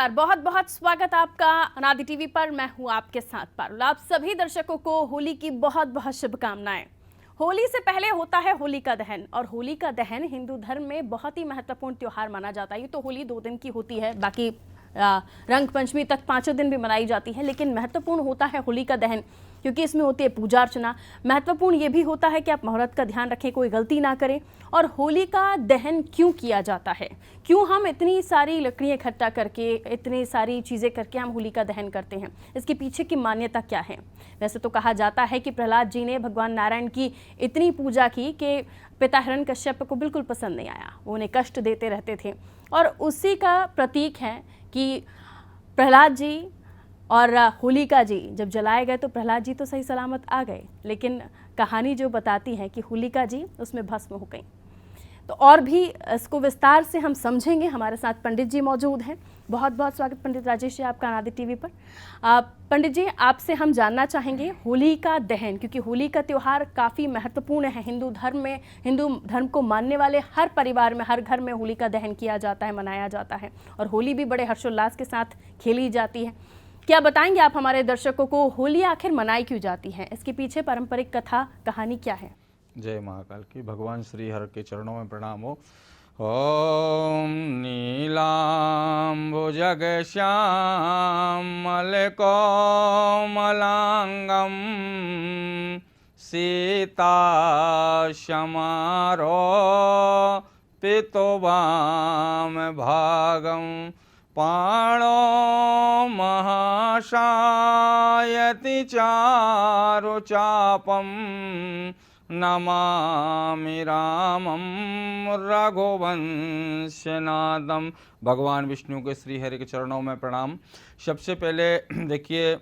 नमस्कार, बहुत बहुत स्वागत आपका अनादि टीवी पर। मैं हूं आपके साथ पारुल। आप सभी दर्शकों को होली की बहुत बहुत शुभकामनाएं। होली से पहले होता है होलिका दहन, और होलिका दहन हिंदू धर्म में बहुत ही महत्वपूर्ण त्योहार माना जाता है। ये तो होली 2 दिन की होती है, बाकी रंग पंचमी तक 5 दिन भी मनाई जाती है, लेकिन महत्वपूर्ण होता है होलिका दहन क्योंकि इसमें होती है पूजा अर्चना। महत्वपूर्ण ये भी होता है कि आप मुहूर्त का ध्यान रखें, कोई गलती ना करें। और होली का दहन क्यों किया जाता है, क्यों हम इतनी सारी लकड़ियाँ इकट्ठा करके, इतनी सारी चीज़ें करके हम होली का दहन करते हैं, इसके पीछे की मान्यता क्या है? वैसे तो कहा जाता है कि प्रहलाद जी ने भगवान नारायण की इतनी पूजा की कि पिता हिरण्यकश्यप को बिल्कुल पसंद नहीं आया, वो उन्हें कष्ट देते रहते थे। और उसी का प्रतीक है कि प्रहलाद जी और होलिका जी जब जलाए गए तो प्रहलाद जी तो सही सलामत आ गए, लेकिन कहानी जो बताती है कि होलिका जी उसमें भस्म हो गई। तो और भी इसको विस्तार से हम समझेंगे। हमारे साथ पंडित जी मौजूद हैं। बहुत बहुत स्वागत पंडित राजेश जी आपका अनादि टीवी पर। पंडित जी, आपसे हम जानना चाहेंगे होली का दहन, क्योंकि होली का त्यौहार काफ़ी महत्वपूर्ण है हिंदू धर्म में। हिंदू धर्म को मानने वाले हर परिवार में, हर घर में होली का दहन किया जाता है, मनाया जाता है, और होली भी बड़े हर्षोल्लास के साथ खेली जाती है। क्या बताएंगे आप हमारे दर्शकों को, होली आखिर मनाई क्यों जाती है, इसके पीछे पारंपरिक कथा कहानी क्या है? जय महाकाल की। भगवान श्री हर के चरणों में प्रणाम हो। ओम नीलाम्बुजग श्यामल कोमलांगम सीता समारो पितोवाम भागम पाणो महाशायति चारु चापम नमामि रामं रघुवंशनादम। भगवान विष्णु के श्री हरि के चरणों में प्रणाम। सबसे पहले देखिए,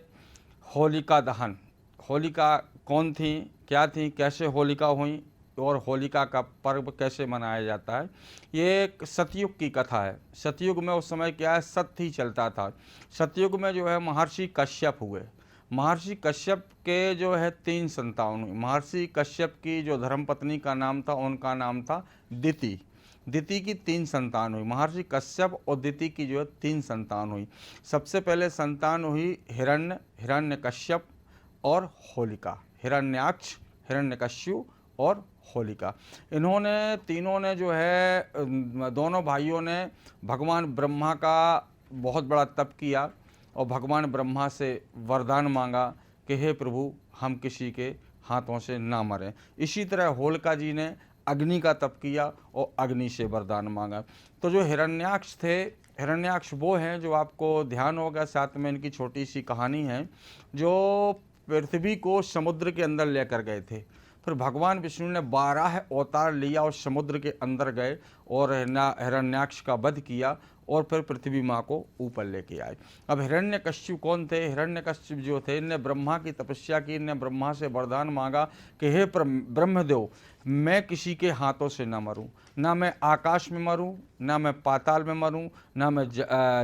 होलिका दहन, होलिका कौन थी, क्या थी, कैसे होलिका हुई और होलिका का पर्व कैसे मनाया जाता है। ये एक सतयुग की कथा है। सतयुग में उस समय क्या है, सत्य ही चलता था। सतयुग में जो है महर्षि कश्यप हुए। महर्षि कश्यप के जो है 3 संतान हुई। महर्षि कश्यप की जो धर्मपत्नी का नाम था, उनका नाम था दिति। दिति की 3 संतान हुई। महर्षि कश्यप और दिति की जो है 3 संतान हुई। सबसे पहले संतान हुई हिरण्यकश्यप और होलिका, हिरण्याक्ष, हिरण्यकश्यप और होलिका। इन्होंने तीनों ने जो है, दोनों भाइयों ने भगवान ब्रह्मा का बहुत बड़ा तप किया और भगवान ब्रह्मा से वरदान मांगा कि हे प्रभु, हम किसी के हाथों से ना मरें। इसी तरह होलिका जी ने अग्नि का तप किया और अग्नि से वरदान मांगा। तो जो हिरण्याक्ष थे, हिरण्याक्ष वो हैं जो आपको ध्यान होगा, साथ में इनकी छोटी सी कहानी है, जो पृथ्वी को समुद्र के अंदर लेकर गए थे। फिर भगवान विष्णु ने 12 अवतार लिया और समुद्र के अंदर गए और हिरण्याक्ष का वध किया और फिर पृथ्वी माँ को ऊपर लेके आए। अब हिरण्यकश्यप कौन थे? हिरण्यकश्यप जो थे, इनने ब्रह्मा की तपस्या की, इनने ब्रह्मा से वरदान मांगा कि हे ब्रह्मदेव, मैं किसी के हाथों से ना मरूं, ना मैं आकाश में मरूं, ना मैं पाताल में मरूं, ना मैं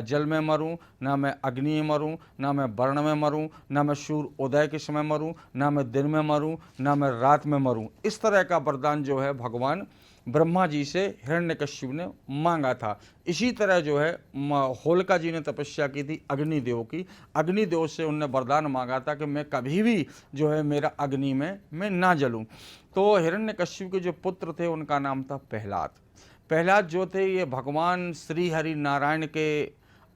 जल में मरूं, ना मैं अग्नि में मरूं, ना मैं वर्ण में मरूं, ना मैं सूर्य उदय के समय मरूं, ना मैं दिन में मरूं, ना मैं रात में मरूं। इस तरह का वरदान जो है भगवान ब्रह्मा जी से हिरण्यकश्यप ने मांगा था। इसी तरह जो है होलिका जी ने तपस्या की थी अग्निदेव की। अग्निदेव से उनने वरदान मांगा था कि मैं कभी भी जो है मेरा अग्नि में मैं ना जलूं। तो हिरण्यकश्यप के जो पुत्र थे उनका नाम था प्रहलाद। प्रहलाद जो थे ये भगवान श्री हरि नारायण के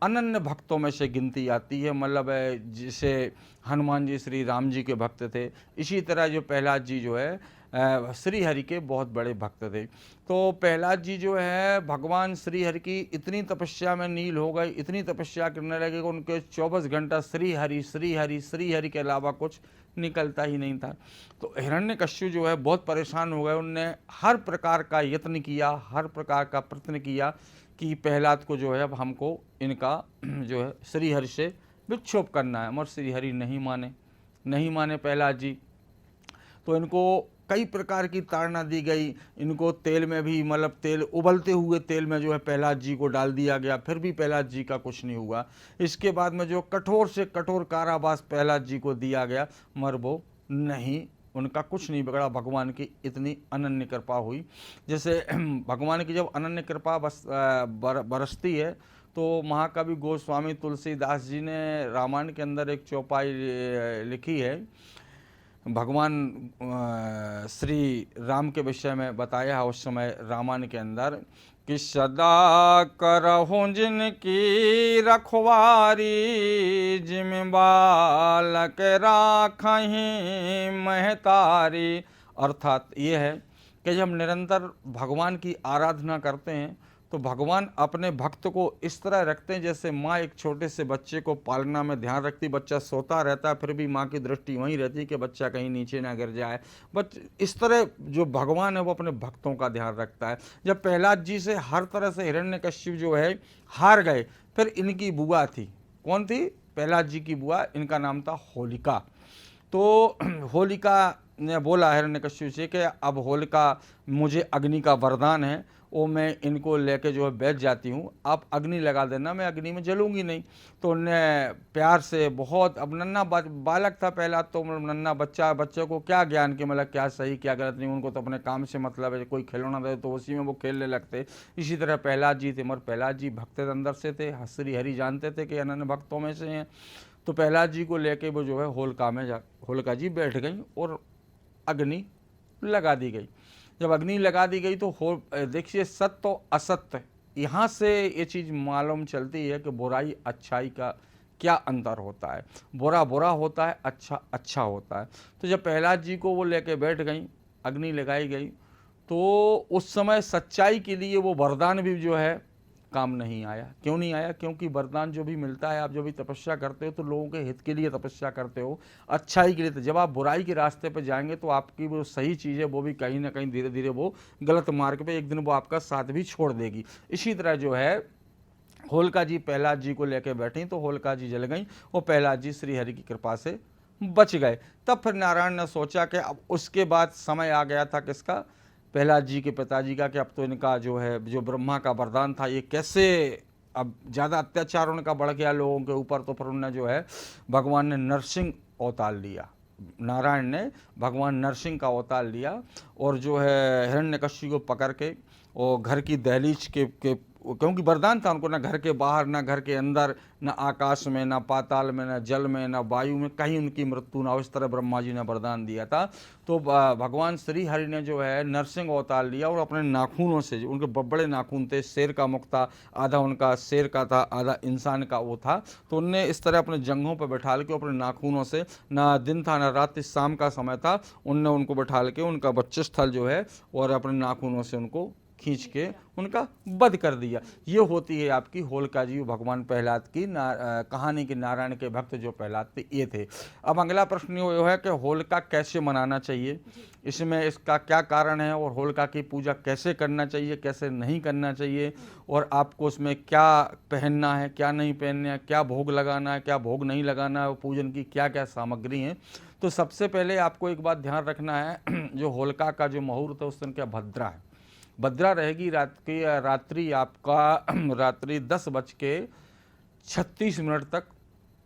अनन्य भक्तों में से गिनती आती है। मतलब जिसे हनुमान जी श्री राम जी के भक्त थे, इसी तरह जो प्रहलाद जी जो है श्री हरि के बहुत बड़े भक्त थे। तो प्रहलाद जी जो है भगवान श्री हरि की इतनी तपस्या में नील हो गए, इतनी तपस्या करने लगे कि उनके 24 घंटा श्री हरि श्री हरि श्री हरि के अलावा कुछ निकलता ही नहीं था। तो हिरण्यकश्यप जो है बहुत परेशान हो गए। उनने हर प्रकार का यत्न किया, हर प्रकार का प्रयत्न किया कि प्रहलाद को जो है अब हमको इनका जो है श्री हरि से विक्षोभ करना है, मगर श्री हरि नहीं माने प्रहलाद जी। तो इनको कई प्रकार की ताड़ना दी गई। इनको तेल में भी, मतलब तेल, उबलते हुए तेल में जो है प्रहलाद जी को डाल दिया गया, फिर भी प्रहलाद जी का कुछ नहीं हुआ। इसके बाद में जो कठोर से कठोर कारावास प्रहलाद जी को दिया गया, मगर वो नहीं, उनका कुछ नहीं बिगड़ा। भगवान की इतनी अनन्य कृपा हुई। जैसे भगवान की जब अनन्य कृपा बरसती है तो महाकवि गोस्वामी तुलसीदास जी ने रामायण के अंदर एक चौपाई लिखी है, भगवान श्री राम के विषय में बताया है उस समय रामायण के अंदर कि सदा करहु जिनकी रखवारी, जिम बालक राखहीं महतारी। अर्थात ये है कि जब हम निरंतर भगवान की आराधना करते हैं तो भगवान अपने भक्त को इस तरह रखते हैं जैसे माँ एक छोटे से बच्चे को पालना में ध्यान रखती, बच्चा सोता रहता है फिर भी माँ की दृष्टि वहीं रहती है कि बच्चा कहीं नीचे ना गिर जाए। बट इस तरह जो भगवान है वो अपने भक्तों का ध्यान रखता है। जब प्रहलाद जी से हर तरह से हिरण्यकश्यप जो है हार गए, फिर इनकी बुआ थी, कौन थी? प्रहलाद जी की बुआ, इनका नाम था होलिका। तो होलिका ने बोला हिरण्यकश्यप से कि अब होलिका मुझे अग्नि का वरदान है, वो मैं इनको लेके जो है बैठ जाती हूँ, आप अग्नि लगा देना, मैं अग्नि में जलूंगी नहीं। तो उन्हें प्यार से बहुत, अब नन्ना बालक था पहला, तो नन्ना बच्चे को क्या ज्ञान कि मतलब क्या सही क्या गलत नहीं, उनको तो अपने काम से मतलब है, कोई खिलौना दे तो उसी में वो खेलने लगते। इसी तरह प्रहलाद जी थे, मगर प्रहलाद जी भक्त अंदर से थे, श्री हरि जानते थे कि अनन्य भक्तों में से हैं। तो प्रहलाद जी को लेके वो जो है होलिका जी बैठ गई और अग्नि लगा दी गई। जब अग्नि लगा दी गई तो देखिए सत्य और असत्य, यहाँ से ये चीज़ मालूम चलती है कि बुराई अच्छाई का क्या अंतर होता है। बुरा बुरा होता है, अच्छा अच्छा होता है। तो जब प्रहलाद जी को वो लेके बैठ गई, अग्नि लगाई गई, तो उस समय सच्चाई के लिए वो वरदान भी जो है काम नहीं आया। क्यों नहीं आया? क्योंकि वरदान जो भी मिलता है, आप जो भी तपस्या करते हो तो लोगों के हित के लिए तपस्या करते हो, अच्छाई के लिए। तो जब आप बुराई के रास्ते पर जाएंगे तो आपकी वो सही चीज़ है वो भी कहीं ना कहीं धीरे धीरे वो गलत मार्ग पे एक दिन वो आपका साथ भी छोड़ देगी। इसी तरह जो है होलिका जी प्रहलाद जी को लेकर बैठी तो होलिका जी जल गई और प्रहलाद जी श्री हरि की कृपा से बच गए। तब फिर नारायण ने सोचा कि अब उसके बाद समय आ गया था किसका? प्रहलाद जी के पिताजी का, कि अब तो इनका जो है जो ब्रह्मा का वरदान था ये कैसे, अब ज़्यादा अत्याचार उनका बढ़ गया लोगों के ऊपर। तो फिर उन्होंने जो है भगवान ने नरसिंह अवतार लिया, नारायण ने भगवान नरसिंह का अवतार लिया और जो है हिरण्यकश्यप को पकड़ के और घर की दहलीज के क्योंकि वरदान था उनको, ना घर के बाहर ना घर के अंदर, ना आकाश में ना पाताल में ना जल में ना वायु में, कहीं उनकी मृत्यु ना हो, इस तरह ब्रह्मा जी ने वरदान दिया था। तो भगवान श्री हरि ने जो है नरसिंह अवतार लिया और अपने नाखूनों से, उनके बड़े नाखून थे, शेर का मुख था, आधा उनका शेर का था आधा इंसान का वो था। तो उनने इस तरह अपने जंघों पर बैठा के अपने नाखूनों से, ना दिन था ना रात, शाम का समय था, उनने उनको बैठा के उनका वक्षस्थल जो है और अपने नाखूनों से उनको खींच के उनका वध कर दिया। ये होती है आपकी होलिका जी भगवान प्रहलाद की कहानी के नारायण के भक्त जो प्रहलाद थे ये थे। अब अगला प्रश्न ये है कि होलिका कैसे मनाना चाहिए, इसमें इसका क्या कारण है और होलिका की पूजा कैसे करना चाहिए कैसे नहीं करना चाहिए, और आपको उसमें क्या पहनना है क्या नहीं पहनना है, क्या भोग लगाना है क्या भोग नहीं लगाना है, पूजन की क्या क्या सामग्री है। तो सबसे पहले आपको एक बात ध्यान रखना है, जो होलिका का जो मुहूर्त है उस दिन क्या भद्रा है, भद्रा रहेगी रात्रि आपका रात्रि 10:36 तक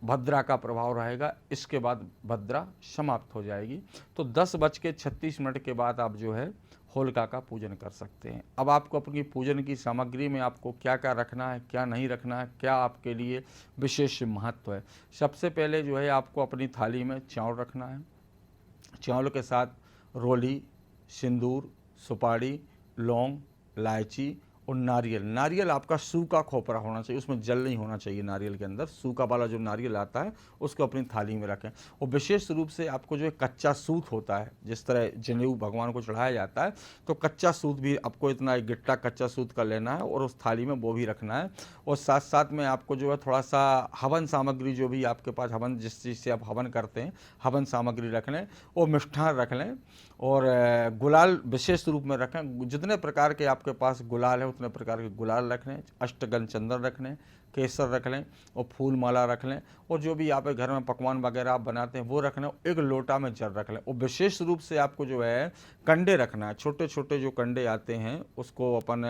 भद्रा का प्रभाव रहेगा, इसके बाद भद्रा समाप्त हो जाएगी। तो 10:36 के बाद आप जो है होलिका का पूजन कर सकते हैं। अब आपको अपनी पूजन की सामग्री में आपको क्या क्या रखना है क्या नहीं रखना है, क्या आपके लिए विशेष महत्व है। सबसे पहले जो है आपको अपनी थाली में चावल रखना है, चावल के साथ रोली, सिंदूर, सुपारी, लौंग, इलायची और नारियल। नारियल आपका सूखा खोपरा होना चाहिए, उसमें जल नहीं होना चाहिए नारियल के अंदर, सूखा वाला जो नारियल आता है उसको अपनी थाली में रखें। और विशेष रूप से आपको जो कच्चा सूत होता है, जिस तरह जनेऊ भगवान को चढ़ाया जाता है तो कच्चा सूत भी आपको इतना एक गिट्टा कच्चा सूत का लेना है और उस थाली में वो भी रखना है। और साथ साथ में आपको जो है थोड़ा सा हवन सामग्री, जो भी आपके पास हवन जिस चीज़ से आप हवन करते हैं हवन सामग्री रख लें और मिष्ठान रख लें और गुलाल विशेष रूप में रखें। जितने प्रकार के आपके पास गुलाल है उतने प्रकार के गुलाल रख लें, अष्टगंध चंदन रख लें, केसर रख लें और फूल माला रख लें, और जो भी आप घर में पकवान वगैरह आप बनाते हैं वो रख लें। एक लोटा में जल रख लें और विशेष रूप से आपको जो है कंडे रखना है, छोटे छोटे जो कंडे आते हैं उसको अपन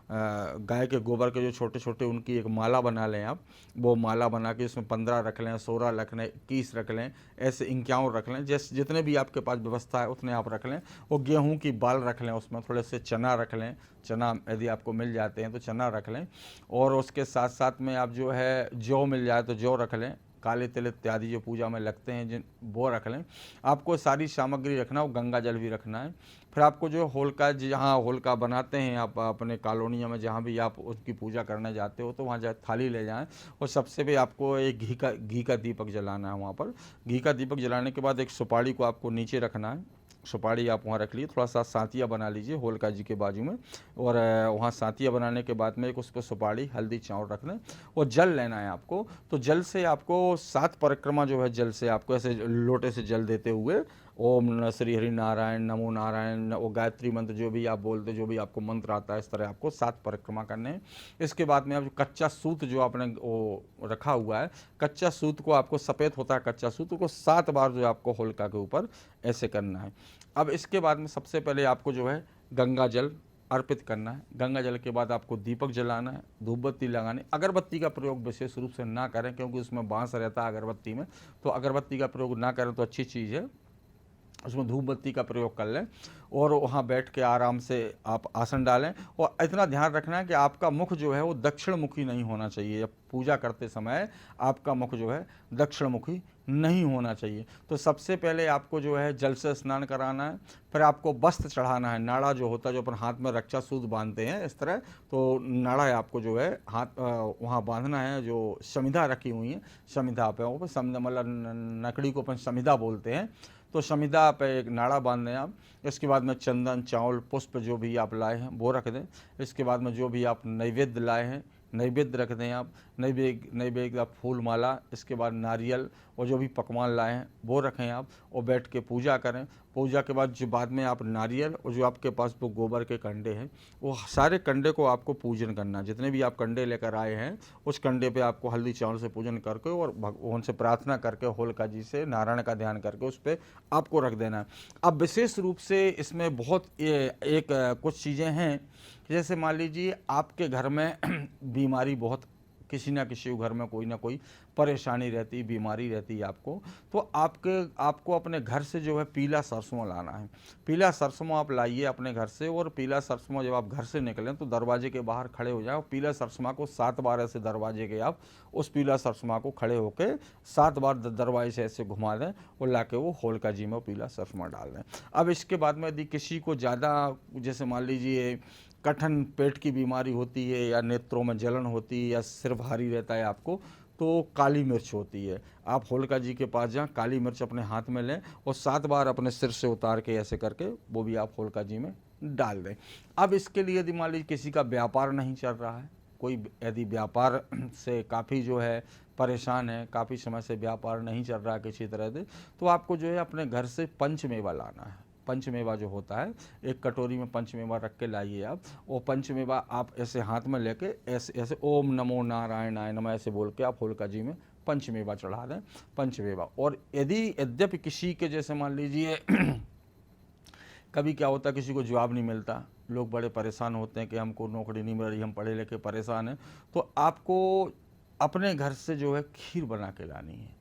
गाय के गोबर के जो छोटे छोटे उनकी एक माला बना लें आप, वो माला बना के उसमें 15 रख लें, 16 रख लें, 21 रख लें, ऐसे 51 रख लें, जैसे जितने भी आपके पास व्यवस्था है उतने आप रख लें। वो गेहूं की बाल रख लें, उसमें थोड़े से चना रख लें, चना यदि आपको मिल जाते हैं तो चना रख लें, और उसके साथ साथ में आप जो है जौ मिल जाए तो जौ रख लें, काले तिल इत्यादि जो पूजा में लगते हैं जिन वो रख लें। आपको सारी सामग्री रखना, वो गंगा जल भी रखना है। फिर आपको जो होलिका, जहाँ होलिका बनाते हैं आप अपने कॉलोनियों में, जहाँ भी आप उसकी पूजा करने जाते हो, तो वहाँ जा थाली ले जाएं, और सबसे भी आपको एक घी का दीपक जलाना है वहाँ पर। घी का दीपक जलाने के बाद एक सुपारी को आपको नीचे रखना है, सुपारी आप वहाँ रख लीजिए, थोड़ा सा सातिया बना लीजिए होलिका जी के बाजू में, और वहाँ सातिया बनाने के बाद में एक उस पर सुपारी, हल्दी, चावल रख लें, और जल लेना है आपको। तो जल से आपको 7 परिक्रमा जो है जल से आपको ऐसे लोटे से जल देते हुए ओम न श्री हरि नारायण, नमो नारायण, वो गायत्री मंत्र जो भी आप बोलते, जो भी आपको मंत्र आता है, इस तरह आपको 7 परिक्रमा करने हैं। इसके बाद में आप जो कच्चा सूत जो आपने वो रखा हुआ है, कच्चा सूत को आपको, सफ़ेद होता है कच्चा सूत को 7 बार जो आपको होलिका के ऊपर ऐसे करना है। अब इसके बाद में सबसे पहले आपको जो है गंगा जल अर्पित करना है। गंगा जल के बाद आपको दीपक जलाना है, धूप बत्ती लगानी। अगरबत्ती का प्रयोग विशेष रूप से ना करें, क्योंकि उसमें बांस रहता है अगरबत्ती में, तो अगरबत्ती का प्रयोग ना करें तो अच्छी चीज़ है। उसमें धूप बत्ती का प्रयोग कर लें, और वहाँ बैठ के आराम से आप आसन डालें। और इतना ध्यान रखना है कि आपका मुख जो है वो दक्षिण मुखी नहीं होना चाहिए। जब पूजा करते समय आपका मुख जो है दक्षिण मुखी नहीं होना चाहिए। तो सबसे पहले आपको जो है जल से स्नान कराना है, फिर आपको वस्त्र चढ़ाना है। नाड़ा जो होता है, जो अपन हाथ में रक्षा सूत बांधते हैं इस तरह, तो नाड़ा आपको जो है हाथ वहाँ बांधना है। जो समिधा रखी हुई है, समिधा पे वो समिधा मतलब नकड़ी को अपन समिधा बोलते हैं, तो समिधा पे एक नाड़ा बांध दें आप। इसके बाद में चंदन, चावल, पुष्प जो भी आप लाए हैं वो रख दें। इसके बाद में जो भी आप नैवेद्य लाए हैं, नैवेद्य रख दें आप। नैवेद्य आप फूल माला, इसके बाद नारियल और जो भी पकवान लाए हैं वो रखें आप, और बैठ के पूजा करें। पूजा के बाद जो बाद में आप नारियल और जो आपके पास वो गोबर के कंडे हैं, वो सारे कंडे को आपको पूजन करना है। जितने भी आप कंडे लेकर आए हैं, उस कंडे पे आपको हल्दी चावल से पूजन करके और भगवान से प्रार्थना करके, होलिका जी से नारायण का ध्यान करके उस पर आपको रख देना है। अब विशेष रूप से इसमें बहुत कुछ चीज़ें हैं, जैसे मान लीजिए आपके घर में बीमारी बहुत, किसी ना किसी घर में कोई ना कोई परेशानी रहती, बीमारी रहती है आपको, तो आपको अपने घर से जो है पीला सरसों लाना है। पीला सरसों आप लाइए अपने घर से, और पीला सरसों जब आप घर से निकलें तो दरवाजे के बाहर खड़े हो जाए, पीला सरसों को 7 बार ऐसे दरवाजे के आप उस पीला सरसों को खड़े होकर 7 बार दरवाजे से ऐसे घुमा दें, और लाके वो होलिका जी में पीला सरसों डाल दें। अब इसके बाद में यदि किसी को ज़्यादा, जैसे मान लीजिए कठिन पेट की बीमारी होती है, या नेत्रों में जलन होती है, या सिर भारी रहता है आपको, तो काली मिर्च होती है, आप होलिका जी के पास जाएं, काली मिर्च अपने हाथ में लें और 7 बार अपने सिर से उतार के ऐसे करके वो भी आप होलिका जी में डाल दें। अब इसके लिए यदि मान लीजिए किसी का व्यापार नहीं चल रहा है, कोई यदि व्यापार से काफ़ी जो है परेशान है, काफ़ी समय से व्यापार नहीं चल रहा है किसी तरह से, तो आपको जो है अपने घर से पंचमेवा लाना है। पंचमेवा जो होता है, एक कटोरी में पंचमेवा रख के लाइए आप। वो पंचमेवा आप ऐसे हाथ में लेके ऐसे ऐसे ओम नमो नारायणाय नमः ऐसे बोल के आप होलिका जी में पंचमेवा चढ़ा दें, पंचमेवा। और यद्यपि किसी के, जैसे मान लीजिए कभी क्या होता है किसी को जवाब नहीं मिलता, लोग बड़े परेशान होते हैं कि हमको नौकरी नहीं मिल रही, हम पढ़े लिखे परेशान हैं, तो आपको अपने घर से जो है खीर बना के लानी है।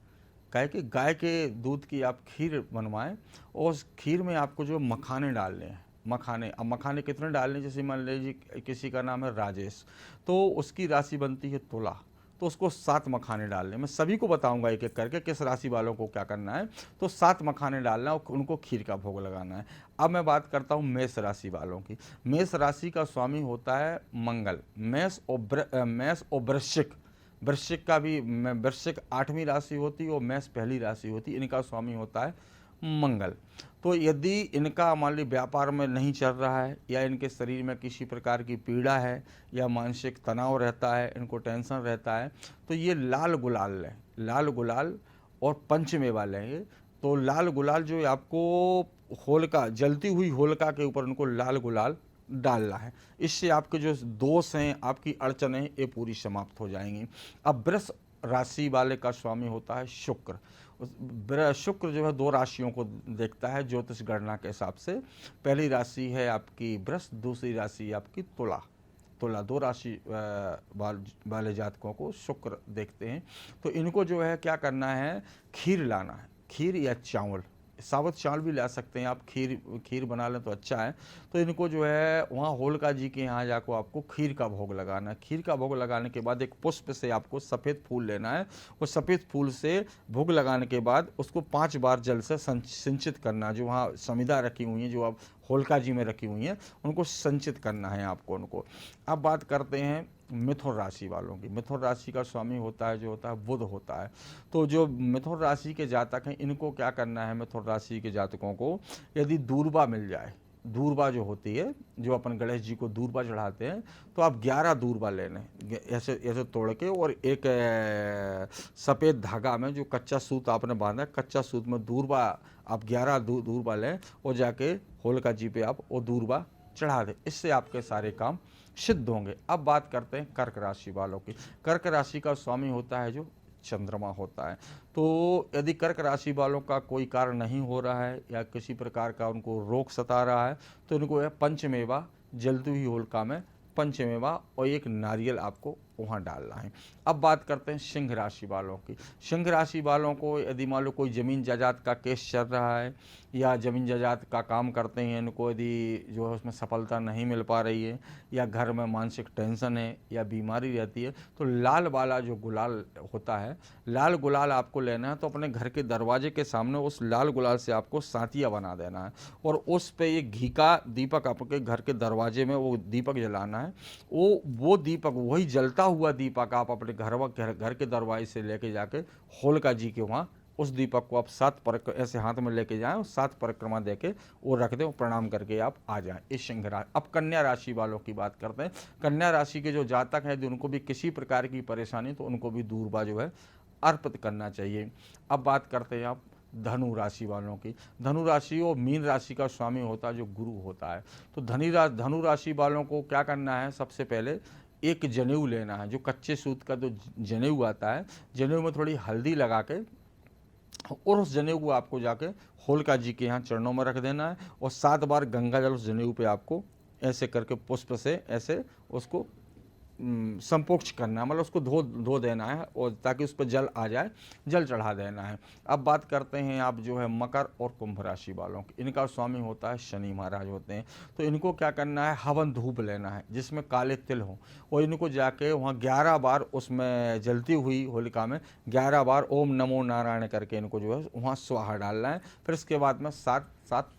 कहे कि गाय के दूध की आप खीर बनवाएं, और उस खीर में आपको जो मखाने डालने हैं, मखाने, अब मखाने कितने डालने, जैसे मान लीजिए किसी का नाम है राजेश, तो उसकी राशि बनती है तुला, तो उसको 7 मखाने डालने। मैं सभी को बताऊंगा एक एक करके किस राशि वालों को क्या करना है। तो 7 मखाने डालना और उनको खीर का भोग लगाना है। अब मैं बात करता हूँ मेष राशि वालों की। मेष राशि का स्वामी होता है मंगल। मेष और वृश्चिक, वृश्चिक का भी, वृश्चिक 8वीं राशि होती है और मेष पहली राशि होती है। इनका स्वामी होता है मंगल। तो यदि इनका मान ली व्यापार में नहीं चल रहा है, या इनके शरीर में किसी प्रकार की पीड़ा है, या मानसिक तनाव रहता है, इनको टेंशन रहता है, तो ये लाल गुलाल लें, लाल गुलाल और पंचमेवा लेंगे। तो लाल गुलाल जो आपको होलिका, जलती हुई होलिका के ऊपर उनको लाल गुलाल डालना है। इससे आपके जो दोष हैं, आपकी अड़चनें हैं, ये पूरी समाप्त हो जाएंगी। अब वृष राशि वाले का स्वामी होता है शुक्र। शुक्र जो है 2 राशियों को देखता है ज्योतिष गणना के हिसाब से। पहली राशि है आपकी वृष, दूसरी राशि आपकी तुला। तुला 2 राशि वाले जातकों को शुक्र देखते हैं। तो इनको जो है क्या करना है, खीर लाना है, खीर या चावल, साबुत चावल भी ला सकते हैं आप, खीर बना लें तो अच्छा है। तो इनको जो है वहाँ होलिका जी के यहाँ जाकर आपको खीर का भोग लगाना है। खीर का भोग लगाने के बाद एक पुष्प से आपको सफ़ेद फूल लेना है, और सफ़ेद फूल से भोग लगाने के बाद उसको 5 बार जल से सिंचित करना है। जो वहाँ समिधा रखी हुई हैं, जो आप होलिका जी में रखी हुई हैं, उनको संचित करना है आपको उनको। अब बात करते हैं मिथुन राशि वालों की। मिथुन राशि का स्वामी होता है, जो होता है बुध होता है। तो जो मिथुन राशि के जातक हैं, इनको क्या करना है, मिथुन राशि के जातकों को यदि दूर्बा मिल जाए, दूर्बा जो होती है, जो अपन गणेश जी को दूर्बा चढ़ाते हैं, तो आप 11 दूर्बा लेने ऐसे ऐसे तोड़ के, और एक सफ़ेद धागा में जो कच्चा सूत आपने बांधा है, कच्चा सूत में दूर्बा आप 11 दूर्बा लें, और जाके होलिका जी पे आप वो दूर्बा चढ़ा दें। इससे आपके सारे काम सिद्ध होंगे। अब बात करते हैं कर्क राशि वालों की। कर्क राशि का स्वामी होता है जो चंद्रमा होता है। तो यदि कर्क राशि वालों का कोई कार्य नहीं हो रहा है, या किसी प्रकार का उनको रोग सता रहा है, तो इनको यह पंचमेवा, जलती हुई होलिका में पंचमेवा और एक नारियल आपको वहाँ डालना है। अब बात करते हैं सिंह राशि वालों की। सिंह राशि वालों को यदि मान लो कोई ज़मीन जायदाद का केस चल रहा है, या ज़मीन जायदाद का काम करते हैं, इनको यदि जो है उसमें सफलता नहीं मिल पा रही है, या घर में मानसिक टेंशन है, या बीमारी रहती है, तो लाल वाला जो गुलाल होता है, लाल गुलाल आपको लेना है। तो अपने घर के दरवाजे के सामने उस लाल गुलाल से आपको सांतिया बना देना है, और उस पे ये घी का दीपक आपके घर के दरवाजे में वो दीपक जलाना है। वो दीपक, वही जलता हुआ दीपक आप अपने घर के दरवाजे से लेके जाके होलिका जी के वहाँ उस दीपक को आप 7 परिक्रमा ऐसे हाथ में लेके जाएं, और 7 परिक्रमा देके वो रख दें, प्रणाम करके आप आ जाएं। इस सिंह राशि। अब कन्या राशि वालों की बात करते हैं। कन्या राशि के जो जातक हैं, यदि उनको भी किसी प्रकार की परेशानी, तो उनको भी दूर्बा जो है अर्पित करना चाहिए। अब बात करते हैं आप धनु राशि वालों की। धनु राशि और मीन राशि का स्वामी होता है जो गुरु होता है। तो धनु राशि वालों को क्या करना है, सबसे पहले एक जनेऊ लेना है, जो कच्चे सूत का जो जनेऊ आता है, जनेऊ में थोड़ी हल्दी लगा के, और उस जनेऊ को आपको जाके होलिका जी के यहाँ चरणों में रख देना है, और 7 बार गंगा जल उस जनेऊ पे आपको ऐसे करके पुष्प से ऐसे उसको संपोक्ष करना है, मतलब उसको धो देना है, और ताकि उस पर जल आ जाए, जल चढ़ा देना है। अब बात करते हैं आप जो है मकर और कुंभ राशि वालों की। इनका स्वामी होता है शनि महाराज होते हैं। तो इनको क्या करना है, हवन धूप लेना है जिसमें काले तिल हों, और इनको जाके वहाँ 11 बार उसमें जलती हुई होलिका में 11 बार ओम नमो नारायण करके इनको जो है वहाँ स्वाहा डालना है। फिर इसके बाद में 7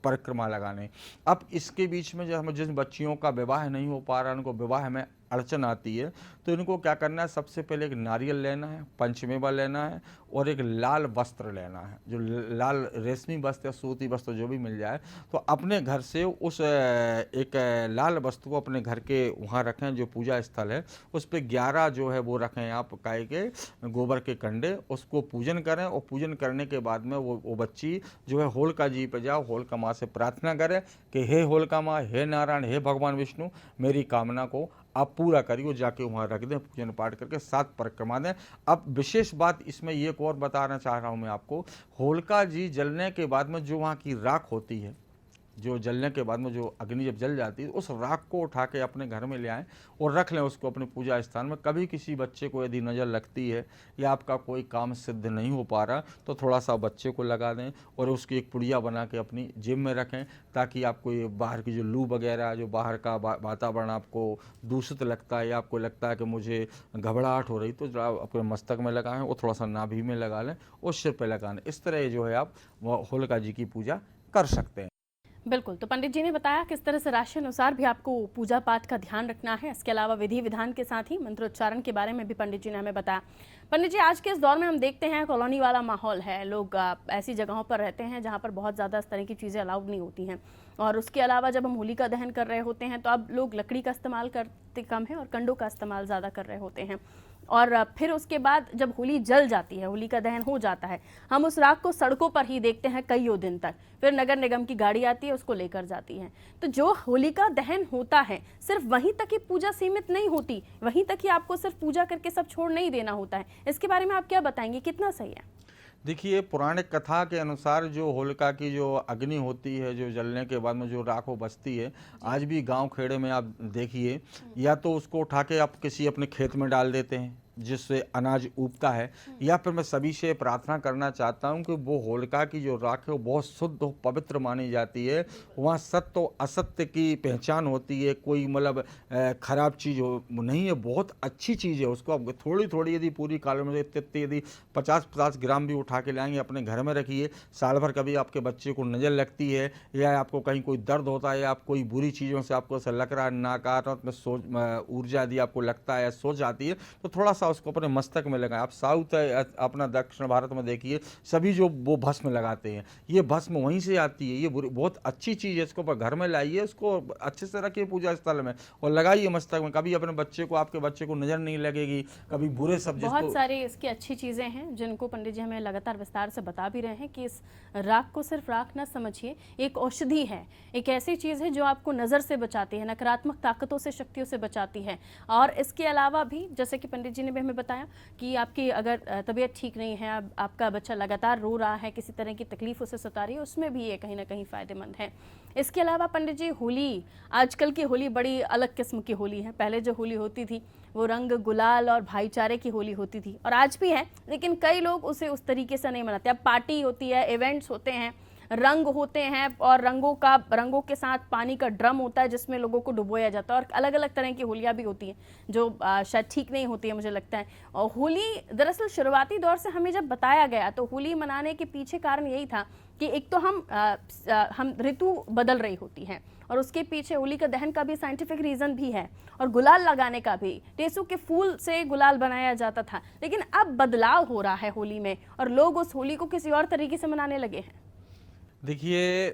परिक्रमा लगाने। अब इसके बीच में जो जिन बच्चियों का विवाह नहीं हो पा रहा, उनको विवाह में अड़चन आती है, तो इनको क्या करना है, सबसे पहले एक नारियल लेना है, पंचमेवा लेना है, और एक लाल वस्त्र लेना है, जो लाल रेशमी वस्त्र या सूती वस्त्र जो भी मिल जाए। तो अपने घर से उस एक लाल वस्त्र को अपने घर के वहाँ रखें, जो पूजा स्थल है उस पर 11 जो है वो रखें आप गाय के गोबर के कंडे, उसको पूजन करें, और पूजन करने के बाद में वो बच्ची जो है होलिका जी पर जाओ, होलिका माँ से प्रार्थना करें कि हे होलिका माँ, हे नारायण, हे भगवान विष्णु, मेरी कामना को आप पूरा करिए। जाके वहाँ रख दें, पूजन पाठ करके 7 परिक्रमा दें। अब विशेष बात इसमें एक और बताना चाह रहा हूँ मैं आपको, होलिका जी जलने के बाद में जो वहाँ की राख होती है, जो जलने के बाद में जो अग्नि जब जल जाती है, उस राख को उठा के अपने घर में ले आएँ और रख लें उसको अपने पूजा स्थान में। कभी किसी बच्चे को यदि नज़र लगती है, या आपका कोई काम सिद्ध नहीं हो पा रहा, तो थोड़ा सा बच्चे को लगा दें, और उसकी एक पुड़िया बना के अपनी जेब में रखें, ताकि आपको ये बाहर की जो लू वगैरह, जो बाहर का वातावरण आपको दूषित लगता है, या आपको लगता है कि मुझे घबराहट हो रही, तो जरा अपने मस्तक में लगाएं, और थोड़ा सा नाभि में लगा लें, और सिर पर लगा लें। इस तरह जो है आप होलिका जी की पूजा कर सकते हैं। बिल्कुल। तो पंडित जी ने बताया किस तरह से राशि अनुसार भी आपको पूजा पाठ का ध्यान रखना है। इसके अलावा विधि विधान के साथ ही मंत्रोच्चारण के बारे में भी पंडित जी ने हमें बताया। पंडित जी, आज के इस दौर में हम देखते हैं कॉलोनी वाला माहौल है, लोग ऐसी जगहों पर रहते हैं जहाँ पर बहुत ज़्यादा इस तरह की चीज़ें अलाउड नहीं होती हैं, और उसके अलावा जब हम होलिका दहन कर रहे होते हैं तो अब लोग लकड़ी का इस्तेमाल करते कम है और कंडों का इस्तेमाल ज़्यादा कर रहे होते हैं। और फिर उसके बाद जब होली जल जाती है, होली का दहन हो जाता है, हम उस राख को सड़कों पर ही देखते हैं कईयों दिन तक। फिर नगर निगम की गाड़ी आती है, उसको लेकर जाती है। तो जो होलिका दहन होता है, सिर्फ वहीं तक ही पूजा सीमित नहीं होती, वहीं तक ही आपको सिर्फ पूजा करके सब छोड़ नहीं देना होता है। इसके बारे में आप क्या बताएंगे, कितना सही है? देखिए पौराणिक कथा के अनुसार जो होलिका की जो अग्नि होती है, जो जलने के बाद में जो राख वो बचती है, आज भी गांव खेड़े में आप देखिए, या तो उसको उठा के आप किसी अपने खेत में डाल देते हैं जिससे अनाज उगता है, या फिर मैं सभी से प्रार्थना करना चाहता हूं कि वो होलिका की जो राख है वो बहुत शुद्ध और पवित्र मानी जाती है। वहाँ सत्य और असत्य की पहचान होती है, कोई मतलब खराब चीज़ हो नहीं है, बहुत अच्छी चीज़ है। उसको आप थोड़ी थोड़ी यदि पूरी काल में यदि 50-50 ग्राम भी उठा के लाएंगे, अपने घर में रखिए, साल भर कभी आपके बच्चे को नज़र लगती है या आपको कहीं कोई दर्द होता है या आप कोई बुरी चीज़ों से आपको ऐसा लग रहा है, नकारात्मक सोच ऊर्जा यदि आपको लगता है, सोच आती है, तो थोड़ा सा उसको अपने मस्तक में लगाएं। आप साउथ अपना दक्षिण भारत में देखिए, सभी जो वो भस्म लगाते हैं, ये भस्म वहीं से आती है। ये बहुत अच्छी चीज़ है, इसको घर में लाइए, उसको अच्छे से रखिए पूजा स्थल में और लगाइए मस्तक में। कभी अपने बच्चे को, आपके बच्चे को नज़र नहीं लगेगी, कभी बुरे शब्द। बहुत सारी इसकी अच्छी चीज़ें हैं जिनको पंडित जी हमें लगातार विस्तार से बता भी रहे हैं कि इस राख को सिर्फ राख न समझिए, एक औषधि है, एक ऐसी चीज़ है जो आपको नज़र से बचाती है, नकारात्मक ताकतों से, शक्तियों से बचाती है। और इसके अलावा भी जैसे कि पंडित जी ने भी हमें बताया कि आपकी अगर तबीयत ठीक नहीं है, आपका बच्चा लगातार रो रहा है, किसी तरह की तकलीफ उसे सता रही है, उसमें भी ये कहीं ना कहीं फ़ायदेमंद है। इसके अलावा पंडित जी, होली, आजकल की होली बड़ी अलग किस्म की होली है। पहले जो होली होती थी वो रंग, गुलाल और भाईचारे की होली होती थी, और आज भी है, लेकिन कई लोग उसे उस तरीके से नहीं मनाते। अब पार्टी होती है, इवेंट्स होते हैं, रंग होते हैं, और रंगों के साथ पानी का ड्रम होता है जिसमें लोगों को डुबोया जाता है, और अलग अलग तरह की होलियाँ भी होती हैं जो शायद ठीक नहीं होती है, मुझे लगता है। और होली दरअसल शुरुआती दौर से हमें जब बताया गया तो होली मनाने के पीछे कारण यही था कि एक तो हम ऋतु बदल रही होती हैं, और उसके पीछे होलिका दहन का भी साइंटिफिक रीज़न भी है, और गुलाल लगाने का भी। टेसू के फूल से गुलाल बनाया जाता था, लेकिन अब बदलाव हो रहा है होली में, और लोग उस होली को किसी और तरीके से मनाने लगे हैं। देखिए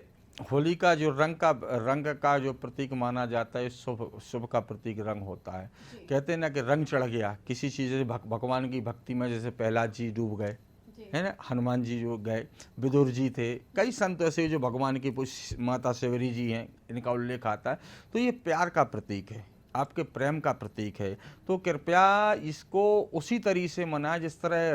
होली का जो रंग का जो प्रतीक माना जाता है, शुभ का प्रतीक रंग होता है। कहते हैं ना कि रंग चढ़ गया किसी चीज़ से, भगवान की भक्ति में, जैसे प्रहलाद जी डूब गए, है ना, हनुमान जी जो गए, विदुर जी थे, कई संत ऐसे जो भगवान की माता शिवरी जी हैं, इनका उल्लेख आता है। तो ये प्यार का प्रतीक है, आपके प्रेम का प्रतीक है। तो कृपया इसको उसी तरीके से मनाएं जिस तरह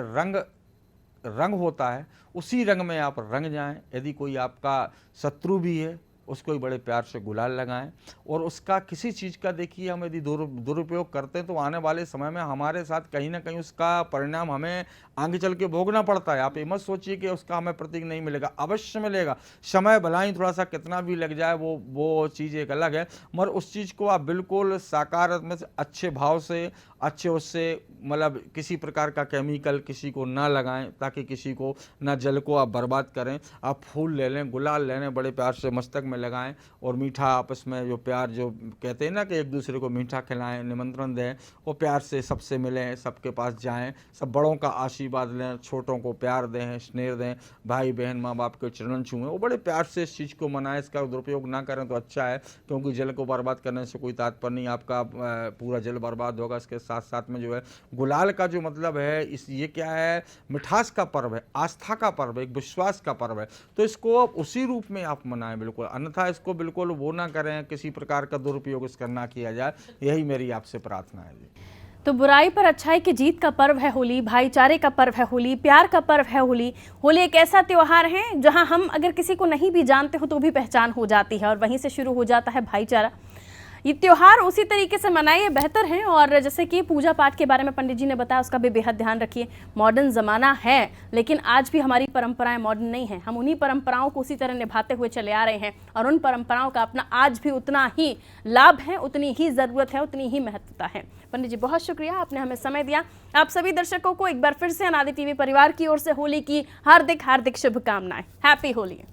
रंग होता है, उसी रंग में आप रंग जाएं। यदि कोई आपका शत्रु भी है, उसको भी बड़े प्यार से गुलाल लगाएं, और उसका किसी चीज़ का देखिए हम यदि दुरुपयोग करते हैं तो आने वाले समय में हमारे साथ कहीं ना कहीं उसका परिणाम हमें आगे चल के भोगना पड़ता है। आप ये मत सोचिए कि उसका हमें प्रतीक नहीं मिलेगा, अवश्य मिलेगा। समय भला ही थोड़ा सा कितना भी लग जाए, वो चीज़ एक अलग है, मगर उस चीज़ को आप बिल्कुल सकारात्मक से, अच्छे भाव से, अच्छे उससे, मतलब किसी प्रकार का केमिकल किसी को ना लगाएं, ताकि किसी को ना जल को आप बर्बाद करें। आप फूल ले लें, गुलाल ले लें, बड़े प्यार से मस्तक में लगाएं, और मीठा आपस में जो प्यार, जो कहते हैं ना कि एक दूसरे को मीठा खिलाएं, निमंत्रण दें, वो प्यार से सबसे मिलें, सबके पास जाएं, सब बड़ों का आशीर्वाद लें, छोटों को प्यार दें, स्नेह दें, भाई बहन माँ बाप के चरण छुएं, वो बड़े प्यार से इस चीज़ को मनाएं। इसका दुरुपयोग ना करें तो अच्छा है, क्योंकि जल को बर्बाद करने से कोई तात्पर्य नहीं, आपका पूरा जल बर्बाद होगा। इसके साथ साथ में जो है गुलाल का जो मतलब है, ये क्या है, मिठास का पर्व है, आस्था का पर्व है, एक विश्वास का पर्व है। तो इसको आप उसी रूप में आप मनाएं बिल्कुल, अन्यथा इसको बिल्कुल वो ना करें, किसी प्रकार का दुरुपयोग इसका ना किया जाए। यही मेरी आपसे प्रार्थना है जी। तो बुराई पर अच्छाई की जीत का पर्व है होली, भाईचारे का पर्व है होली, प्यार का पर्व है होली। होली एक ऐसा त्योहार है जहां हम अगर किसी को नहीं भी जानते हो तो भी पहचान हो जाती है, और वहीं से शुरू हो जाता है भाईचारा। ये त्योहार उसी तरीके से मनाइए, बेहतर है। और जैसे कि पूजा पाठ के बारे में पंडित जी ने बताया, उसका भी बेहद ध्यान रखिए। मॉडर्न ज़माना है, लेकिन आज भी हमारी परंपराएं मॉडर्न नहीं हैं। हम उन्हीं परंपराओं को उसी तरह निभाते हुए चले आ रहे हैं, और उन परंपराओं का अपना आज भी उतना ही लाभ है, उतनी ही ज़रूरत है, उतनी ही महत्वता है। पंडित जी बहुत शुक्रिया, आपने हमें समय दिया। आप सभी दर्शकों को एक बार फिर से अनादि टीवी परिवार की ओर से होली की हार्दिक हार्दिक शुभकामनाएं। हैप्पी होली।